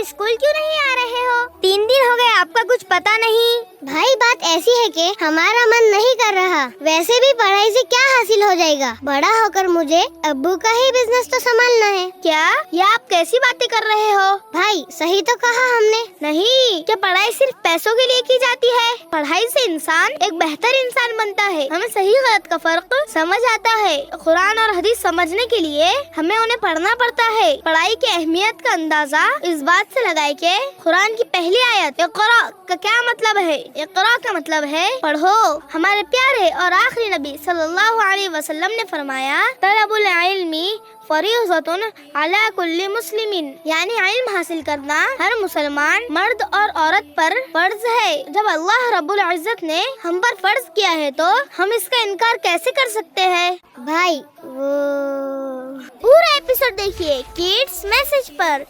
School क्यों नहीं आ रहे हो? 3 दिन हो गए, आपका कुछ पता नहीं। भाई बात ऐसी है कि हमारा मन नहीं कर रहा। वैसे भी पढ़ाई से क्या हासिल हो जाएगा? बड़ा होकर मुझे अब्बू का ही बिजनेस तो संभालना है। क्या ये आप कैसी बातें कर रहे हो? भाई सही तो कहा हमने। नहीं, क्या पढ़ाई सिर्फ पैसों के लिए की जाती है? पढ़ाई से इंसान एक बेहतर इंसान बनता है। हमें सही गलत का फर्क समझ आता है। कुरान और हदीस समझने के लिए हमें उन्हें पढ़ना पड़ता है। पढ़ाई की अहमियत का अंदाजा इस बात से लगाए कि कुरान की पहली आयत इक़रा का क्या मतलब है। इक़रा का मतलब है पढ़ो। हमारे प्यारे और आखिरी नबी सल्लल्लाहु अलैहि वसल्लम ने फरमाया, तलबुल इल्मी फरीज़तुन अला कुल्ली मुस्लिमिन, यानी इल्म हासिल करना हर मुसलमान मर्द और औरत पर फर्ज है। जब अल्लाह रब्बुल इज्जत ने हम पर फर्ज किया है तो हम इसका इनकार कैसे कर सकते हैं? भाई वो पूरा एपिसोड देखिए किड्स मैसेज पर।